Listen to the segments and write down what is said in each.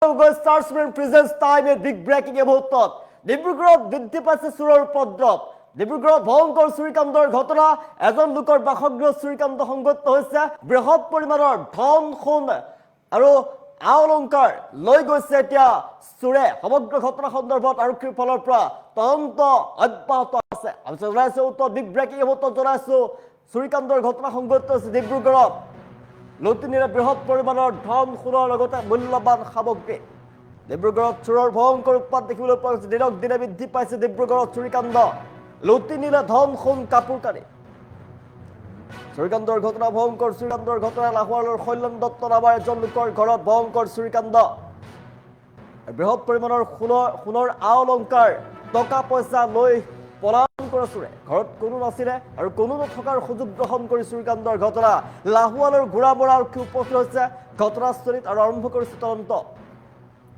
Starsman presents time a big breaking মুহূৰ্তত ডিব্ৰুগড়ত বৃদ্ধি পাইছে চুৰৰ উপদ্ৰৱ ডিব্ৰুগড়ত ভয়ংকৰ চুৰিকাণ্ডৰ ঘটনা এজন লোকৰ বাসগৃহ চুৰিকাণ্ড সংঘটিত হৈছে বৃহৎ পৰিমাণৰ ধন সোণ আৰু অলংকাৰ লৈ গৈছে এতিয়া চুৰে সমগ্ৰ ঘটনা সন্দৰ্ভত আৰক্ষীৰ ফালৰ পৰা তদন্ত অব্যাহত আছে আমি জনাইছো উত্তৰ বিগ ব্ৰেকিং মুহূৰ্তত জনাইছো চুৰিকাণ্ডৰ ঘটনা সংঘটিত হৈছে ডিব্ৰুগড়ত লুটিনিৰে বৃহৎ পৰিমাণৰ ধন সোণৰ লগতে মূল্যৱান সামগ্ৰী ডিব্ৰুগড়ত চুৰৰ ভয়ংকৰ উৎপাত দেখিবলৈ পোৱা গৈছে দিনক দিনে বৃদ্ধি পাইছে ডিব্ৰুগড়ত চুৰিকাণ্ড লুটিনিৰে ধন সোণ কাপোৰ কানি চুৰিকাণ্ডৰ ঘটনা ভয়ংকৰ চুৰিকাণ্ডৰ ঘটনা লাহোৱালৰ কল্যাণ দত্ত নামৰ এজন লোকৰ ঘৰত ভয়ংকৰ চুৰিকাণ্ড বৃহৎ পৰিমাণৰ সোণৰ অলংকাৰ টকা পইচা লৈ পলায়ন কৰা চুৰে ঘৰত কোনো নাছিলে আৰু কোনো নথকাৰ সুযোগ গ্ৰহণ কৰি চুৰিকাণ্ডৰ ঘটনা লাহোৱালৰ ঘোঁৰামৰা আৰক্ষী উপস্থিত হৈছে ঘটনাস্থলীত আৰু আৰম্ভ কৰিছে তদন্ত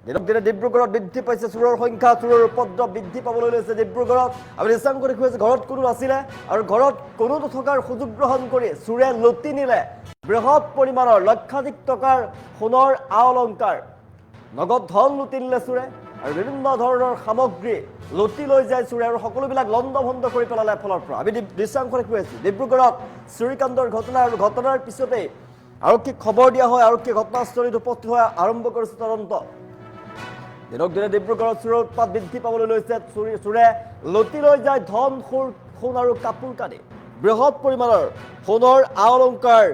দিনক দিনে ডিব্ৰুগড়ত বৃদ্ধি পাইছে চুৰৰ সংখ্যা চুৰৰ উপদ্ৰৱ বৃদ্ধি পাবলৈ লৈছে ডিব্ৰুগড়ত আমি নিশ্চয় কৰি কৈছে ঘৰত কোনো নাছিলে আৰু ঘৰত কোনো নথকাৰ সুযোগ গ্ৰহণ কৰি চুৰে লুটি নিলে বৃহৎ পৰিমাণৰ লক্ষাধিক টকাৰ সোণৰ অলংকাৰ নগদ ধন লুটি নিলে চুৰে আৰু বিভিন্ন ধৰণৰ সামগ্ৰী লুটি লৈ যায় চুৰে আৰু সকলোবিলাক লণ্ডভণ্ড কৰি পেলালে ফলৰ পৰা আমি নিশ্চয় কৰি কৈছো ডিব্ৰুগড়ত চুৰিকাণ্ডৰ ঘটনা আৰু ঘটনাৰ পিছতে আৰক্ষীক খবৰ দিয়া হয় আৰক্ষী ঘটনাস্থলীত উপস্থিত হৈ আৰম্ভ কৰিছে তদন্ত দিনক দিনে ডিব্ৰুগড়ত চুৰৰ উৎপাত বৃদ্ধি পাবলৈ লৈছে চুৰে লুটি লৈ যায় ধন সোণ আৰু কাপোৰ কানি বৃহৎ পৰিমাণৰ সোণৰ অলংকাৰ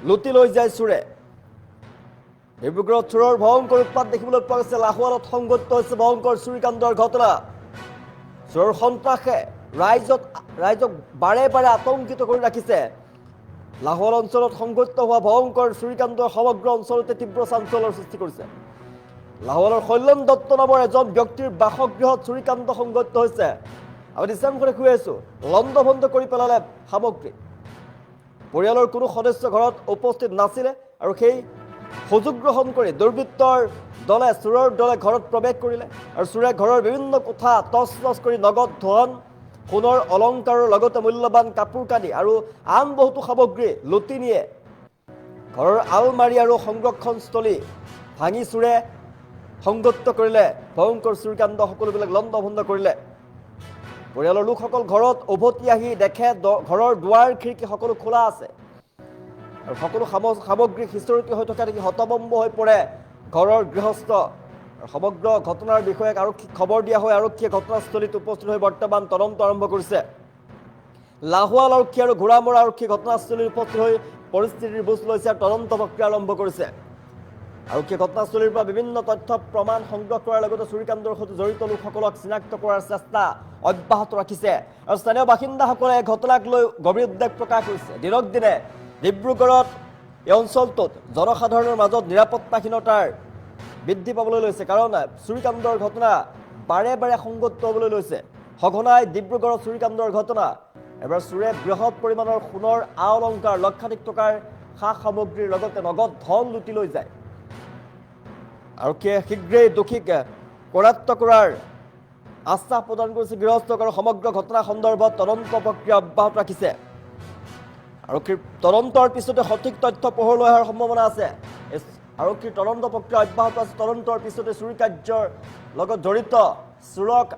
লুটি লৈ যায় চুৰে ডিব্ৰুগড়ত চুৰৰ ভয়ংকৰ উৎপাত দেখিবলৈ পোৱা গৈছে লাহোৱালত সংঘটিত হৈছে ভয়ংকৰ চুৰিকাণ্ডৰ ঘটনা চুৰৰ সন্ত্ৰাসে ৰাইজক বাৰে বাৰে আতংকিত কৰি ৰাখিছে লাহোৱাল অঞ্চলত সংঘটিত হোৱা ভয়ংকৰ চুৰিকাণ্ডৰ সমগ্ৰ অঞ্চলতে তীব্ৰ চাঞ্চল্যৰ সৃষ্টি কৰিছে লাহোৱালৰ কল্যাণ দত্ত নামৰ এজন ব্যক্তিৰ বাসগৃহত চুৰিকাণ্ড সংঘটিত হৈছে আমি নিশ্চয় কৰি কৈ আছো লণ্ডভণ্ড কৰি পেলালে সামগ্ৰী পৰিয়ালৰ কোনো সদস্য ঘৰত উপস্থিত নাছিলে আৰু সেই সুযোগ গ্ৰহণ কৰি দুৰ্বৃত্তৰ দলে চুৰৰ দলে ঘৰত প্ৰৱেশ কৰিলে আৰু চুৰে ঘৰৰ বিভিন্ন কোঠা তছনছ কৰি নগদ ধন সোণৰ অলংকাৰৰ লগতে মূল্যৱান কাপোৰ কানি আৰু আন বহুতো সামগ্ৰী লুটি নিয়ে ঘৰৰ আলমাৰি আৰু সংৰক্ষণস্থলী ভাঙি চুৰে সংঘটিত কৰিলে ভয়ংকৰ চুৰিকাণ্ড সকলোবিলাক লণ্ডভণ্ড কৰিলে পৰিয়ালৰ লোকসকল ঘৰত উভতি আহি দেখে ঘৰৰ দুৱাৰ খিৰিকী সকলো খোলা আছে আৰু সকলো সামগ্ৰী সিঁচৰতি হৈ থকা দেখি হতভম্ব হৈ পৰে ঘৰৰ গৃহস্থ সমগ্ৰ ঘটনাৰ বিষয়ে আৰক্ষীক খবৰ দিয়া হয় আৰক্ষীয়ে ঘটনাস্থলীত উপস্থিত হৈ বৰ্তমান তদন্ত আৰম্ভ কৰিছে লাহোৱাল আৰক্ষী আৰু ঘোঁৰামৰা আৰক্ষী ঘটনাস্থলীত উপস্থিত হৈ পৰিস্থিতিৰ বুজ লৈছে আৰু তদন্ত প্ৰক্ৰিয়া আৰম্ভ কৰিছে আৰক্ষীয়ে ঘটনাস্থলীৰ পৰা বিভিন্ন তথ্য প্ৰমাণ সংগ্ৰহ কৰাৰ লগতে চুৰিকাণ্ডৰ সৈতে জড়িত লোকসকলক চিনাক্ত কৰাৰ চেষ্টা অব্যাহত ৰাখিছে আৰু স্থানীয় বাসিন্দাসকলে ঘটনাক লৈ গভীৰ উদ্বেগ প্ৰকাশ কৰিছে দিনক দিনে ডিব্ৰুগড়ত এই অঞ্চলটোত জনসাধাৰণৰ মাজত নিৰাপত্তাহীনতাৰ বৃদ্ধি পাবলৈ লৈছে কাৰণ চুৰিকাণ্ডৰ ঘটনা বাৰে বাৰে সংঘটিত হ'বলৈ লৈছে সঘনাই ডিব্ৰুগড়ত চুৰিকাণ্ডৰ ঘটনা এবাৰ চুৰে বৃহৎ পৰিমাণৰ সোণৰ অলংকাৰ লক্ষাধিক টকাৰ সা সামগ্ৰীৰ লগতে নগদ ধন লুটি লৈ যায় আৰক্ষীয়ে শীঘ্ৰেই দোষীক কৰায়ত্ব কৰাৰ আশ্বাস প্ৰদান কৰিছে গৃহস্থক আৰু সমগ্ৰ ঘটনা সন্দৰ্ভত তদন্ত প্ৰক্ৰিয়া অব্যাহত ৰাখিছে আৰক্ষীৰ তদন্তৰ পিছতে সঠিক তথ্য পোহৰলৈ অহাৰ সম্ভাৱনা আছে আৰক্ষীৰ তদন্ত প্ৰক্ৰিয়া অব্যাহত আছে তদন্তৰ পিছতে চুৰি কাৰ্যৰ লগত জড়িত চুৰক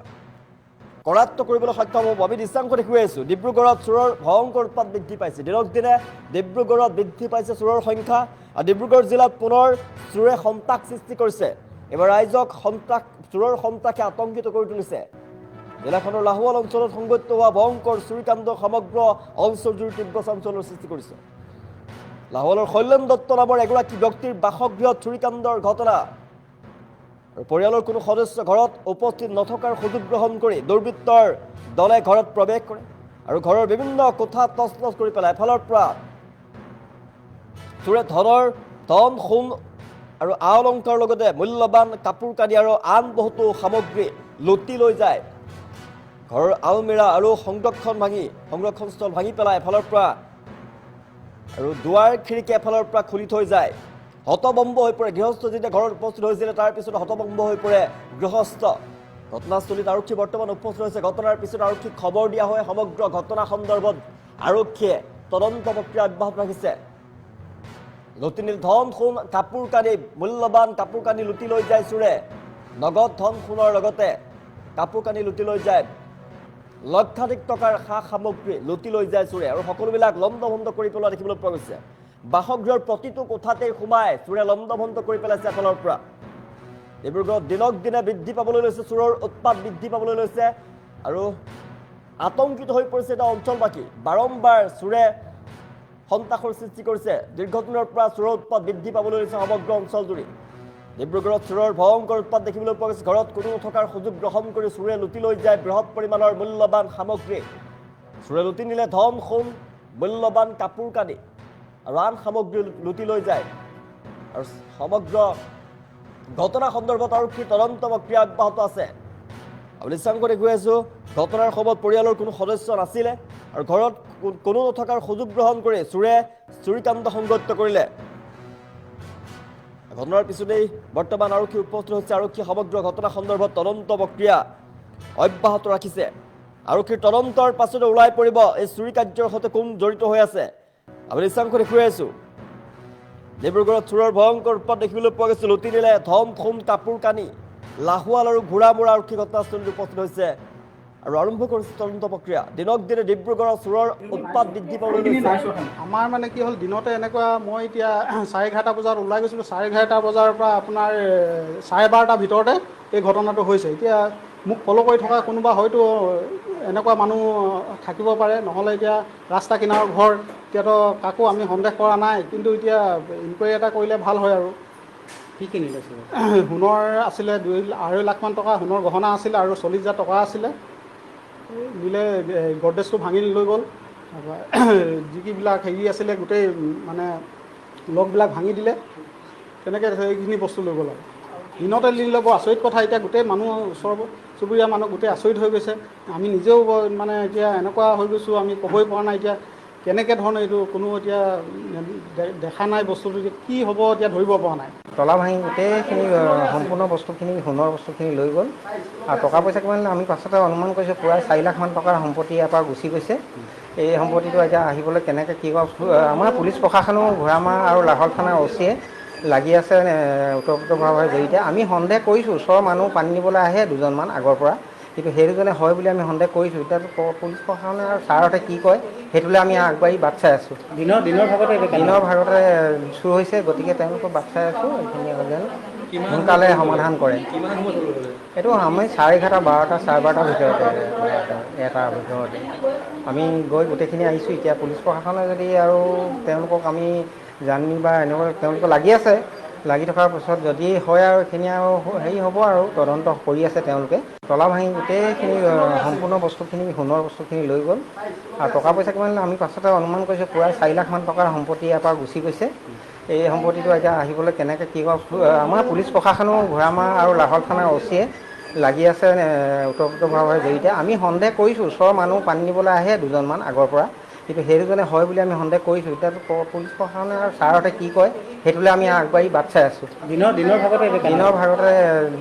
কৰায়ত্ব কৰিবলৈ সক্ষম হ'ব আমি নিশ্চয় কৰি কৈ আছো ডিব্ৰুগড়ত চুৰৰ ভয়ংকৰ উৎপাত বৃদ্ধি পাইছে দিনক দিনে ডিব্ৰুগড়ত বৃদ্ধি পাইছে চুৰৰ সংখ্যা আৰু ডিব্ৰুগড় জিলাত পুনৰ চুৰে সন্ত্ৰাস সৃষ্টি কৰিছে এবাৰ ৰাইজক চুৰৰ সন্ত্ৰাসে আতংকিত কৰি তুলিছে জিলাখনৰ লাহোৱাল অঞ্চলত সংঘটিত হোৱা ভয়ংকৰ চুৰিকাণ্ড সমগ্ৰ অঞ্চলজুৰি তীব্ৰ চাঞ্চল্যৰ সৃষ্টি কৰিছে লাহোৱালৰ কল্যাণ দত্ত নামৰ এগৰাকী ব্যক্তিৰ বাসগৃহত চুৰিকাণ্ডৰ ঘটনা আৰু পৰিয়ালৰ কোনো সদস্য ঘৰত উপস্থিত নথকাৰ সুযোগ গ্ৰহণ কৰি দুৰ্বৃত্তৰ দলে ঘৰত প্ৰৱেশ কৰে আৰু ঘৰৰ বিভিন্ন কোঠা তছনছ কৰি পেলাই এফালৰ পৰা চুৰে ধন সোণ আৰু অলংকাৰৰ লগতে মূল্যৱান কাপোৰ কানি আৰু আন বহুতো সামগ্ৰী লুটি লৈ যায় ঘৰৰ আলমিৰা আৰু সংৰক্ষণস্থল ভাঙি পেলাই এফালৰ পৰা আৰু দুৱাৰ খিৰিকী এফালৰ পৰা খুলি থৈ যায় হতভম্ব হৈ পৰে গৃহস্থ যেতিয়া ঘৰত উপস্থিত হৈছিলে তাৰ পিছত হতভম্ব হৈ পৰে গৃহস্থ ঘটনাস্থলীত আৰক্ষী বৰ্তমান উপস্থিত হৈছে ঘটনাৰ পিছত আৰক্ষীক খবৰ দিয়া হয় সমগ্ৰ ঘটনা সন্দৰ্ভত আৰক্ষীয়ে তদন্ত প্ৰক্ৰিয়া অব্যাহত ৰাখিছে লুটি নিল ধন সোণ কাপোৰ কানি মূল্যৱান কাপোৰ কানি লুটি লৈ যায় চোৰে নগদ ধন সোণৰ লগতে কাপোৰ কানি লুটি লৈ যায় লক্ষাধিক টকাৰ সা সামগ্ৰী লুটি লৈ যায় চোৰে আৰু সকলোবিলাক লণ্ডভণ্ড কৰি পেলোৱা দেখিবলৈ পোৱা গৈছে বাসগৃহৰ প্ৰতিটো কোঠাতেই সোমাই চোৰে লণ্ডভণ্ড কৰি পেলাইছে এফালৰ পৰা ডিব্ৰুগড়ত দিনক দিনে বৃদ্ধি পাবলৈ লৈছে চোৰৰ উৎপাত বৃদ্ধি পাবলৈ লৈছে আৰু আতংকিত হৈ পৰিছে এটা অঞ্চলবাসী বাৰম্বাৰ চোৰে সন্তাসৰ সৃষ্টি কৰিছে দীৰ্ঘদিনৰ পৰা চোৰৰ উৎপাত বৃদ্ধি পাবলৈ লৈছে সমগ্ৰ অঞ্চলজুৰি ডিব্ৰুগড়ত চোৰৰ ভয়ংকৰ উৎপাত দেখিবলৈ পোৱা গৈছে ঘৰত কোনো নথকাৰ সুযোগ গ্ৰহণ কৰি চোৰে লুটি লৈ যায় বৃহৎ পৰিমাণৰ মূল্যৱান সামগ্ৰী চোৰে লুটি নিলে ধন সোণ মূল্যৱান কাপোৰ কানি আৰু আন সামগ্ৰী লুটি লৈ যায় আৰু সমগ্ৰ ঘটনা সন্দৰ্ভত আৰক্ষীৰ তদন্ত প্ৰক্ৰিয়া অব্যাহত আছে আমি নিশ্চয় দেখুৱাই আছো ঘটনাৰ সময়ত পৰিয়ালৰ কোনো সদস্য নাছিলে আৰু ঘৰত কোনো নথকাৰ সুযোগ গ্ৰহণ কৰি চোৰে চুৰিকাণ্ড সংঘটিত কৰিলে ঘটনাৰ পিছতেই বৰ্তমান আৰক্ষী উপস্থিত হৈছে আৰক্ষী সমগ্ৰ ঘটনা সন্দৰ্ভত তদন্ত প্ৰক্ৰিয়া অব্যাহত ৰাখিছে আৰক্ষীৰ তদন্তৰ পাছতে ওলাই পৰিব এই চুৰি কাৰ্যৰ সৈতে কোন জড়িত হৈ আছে আমি নিশ্চয় দেখুৱাই আছো ডিব্ৰুগড়ত চোৰৰ ভয়ংকৰ উৎপাত দেখিবলৈ পোৱা গৈছে লুটি নিলে ধন সোণ কাপোৰ কানি লাহোৱাল আৰু ঘোঁৰামৰা আৰক্ষী ঘটনাস্থলীত উপস্থিত হৈছে আৰু আৰম্ভ কৰিছে তদন্ত প্ৰক্ৰিয়া দিনক দিনে ডিব্ৰুগড়ৰ চোৰৰ উৎপাত বৃদ্ধি পাবলৈ লৈছে আমাৰ মানে কি হ'ল দিনতে এনেকুৱা মই এতিয়া 11:30 বজাত ওলাই গৈছিলোঁ 11:30 বজাৰ পৰা আপোনাৰ 12:30 ভিতৰতে এই ঘটনাটো হৈছে এতিয়া মোক ফ'ল' কৰি থকা কোনোবা হয়তো এনেকুৱা মানুহ থাকিব পাৰে নহ'লে এতিয়া ৰাস্তা কিনাৰৰ ঘৰ এতিয়াতো কাকো আমি সন্দেহ কৰা নাই কিন্তু এতিয়া ইনকুৱাৰী এটা কৰিলে ভাল হয় আৰু কি কিনি লৈছিলে সোণৰ আছিলে 2.5 লাখমান টকা সোণৰ গহনা আছিলে আৰু 40,000 টকা আছিলে নিলে গডৰেজটো ভাঙি লৈ গ'ল যিবিলাক হেৰি আছিলে গোটেই মানে লগবিলাক ভাঙি দিলে তেনেকৈ সেইখিনি বস্তু লৈ গ'ল আৰু দিনতে নিলে বৰ আচৰিত কথা এতিয়া গোটেই মানুহ ওচৰ চুবুৰীয়া মানুহ গোটেই আচৰিত হৈ গৈছে আমি নিজেও মানে এতিয়া এনেকুৱা হৈ গৈছোঁ আমি ক'বই পৰা নাই এতিয়া কেনেকৈ ধৰণে এইটো কোনো এতিয়া দেখা নাই বস্তুটো যে কি হ'ব এতিয়া ধৰিব পৰা নাই তলা ভাঙি গোটেইখিনি সম্পূৰ্ণ বস্তুখিনি সোণৰ বস্তুখিনি লৈ গ'ল আৰু টকা পইচা কিমান আমি পাছতে অনুমান কৰিছোঁ প্ৰায় 4 লাখমান টকাৰ সম্পত্তি ইয়াৰ পৰা গুচি গৈছে এই সম্পত্তিটো এতিয়া আহিবলৈ কেনেকৈ কি কয় আমাৰ পুলিচ প্ৰশাসনো ঘোঁৰামৰা আৰু লাহোৱাল থানাৰ অ'চিয়ে লাগি আছে ওতঃপ্ৰোতভাৱে জড়িত আমি সন্দেহ কৰিছোঁ ওচৰৰ মানুহ পানী নিবলৈ আহে দুজনমান আগৰ পৰা কিন্তু সেই দুজনে হয় বুলি আমি সন্দেহ কৰিছোঁ এতিয়া পুলিচ প্ৰশাসনে আৰু ছাৰহঁতে কি কয় সেইটোলৈ আমি আগবাঢ়ি বাট চাই আছোঁ দিনৰ ভাগতে চুৰ হৈছে গতিকে তেওঁলোকক বাট চাই আছোঁ এইখিনি যেন সোনকালে সমাধান কৰে এইটো আমি 11:30 12টা 12:30 ভিতৰতে এটাৰ ভিতৰতে আমি গৈ গোটেইখিনি আহিছোঁ এতিয়া পুলিচ প্ৰশাসনে যদি আৰু তেওঁলোকক আমি জানি বা এনেকুৱা তেওঁলোকে লাগি থকাৰ পিছত যদি হয় আৰু এইখিনি আৰু হেৰি হ'ব আৰু তদন্ত কৰি আছে তেওঁলোকে তলা ভাঙি গোটেইখিনি সম্পূৰ্ণ বস্তুখিনি সোণৰ বস্তুখিনি লৈ গ'ল আৰু টকা পইচা কিমান আমি পাছতে অনুমান কৰিছোঁ প্ৰায় 4 লাখমান টকাৰ সম্পত্তি ইয়াৰ পৰা গুচি গৈছে এই সম্পত্তিটো এতিয়া আহিবলৈ কেনেকৈ কি কয় আমাৰ পুলিচ প্ৰশাসনো ঘোঁৰামৰা আৰু লাহোৱাল থানাৰ অ'চিয়ে লাগি আছে ওতঃপ্ৰোতভাৱে জড়িত আমি সন্দেহ কৰিছোঁ ওচৰৰ মানুহ পানী নিবলৈ আহে দুজনমান আগৰ পৰা কিন্তু সেই দুজনে হয় বুলি আমি সন্দেহ কৰিছোঁ এতিয়া পুলিচ প্ৰশাসনে আৰু ছাৰহঁতে কি কয় সেইটোলৈ আমি আগবাঢ়ি বাট চাই আছোঁ দিনৰ ভাগতে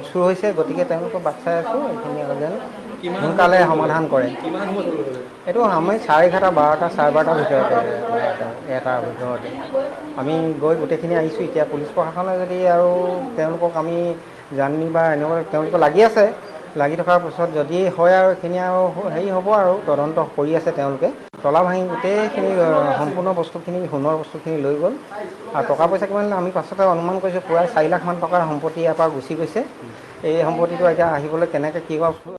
চুৰ হৈছে গতিকে তেওঁলোকক বাট চাই আছোঁ এইখিনি যেন সোনকালে সমাধান কৰে এইটো আমি 11:30 12টা 12:30 ভিতৰতে এটাৰ ভিতৰতে আমি গৈ গোটেইখিনি আহিছোঁ এতিয়া পুলিচ প্ৰশাসনে যদি আৰু তেওঁলোকক আমি জানি বা এনেকুৱা তেওঁলোকে লাগি থকাৰ পিছত যদি হয় আৰু এইখিনি আৰু হেৰি হ'ব আৰু তদন্ত কৰি আছে তেওঁলোকে তলা ভাঙি গোটেইখিনি সম্পূৰ্ণ বস্তুখিনি সোণৰ বস্তুখিনি লৈ গ'ল আৰু টকা পইচা কিমান আমি পাছতে অনুমান কৰিছোঁ প্ৰায় 4 লাখমান টকাৰ সম্পত্তি ইয়াৰ পৰা গুচি গৈছে এই সম্পত্তিটো এতিয়া আহিবলৈ কেনেকৈ কি কয়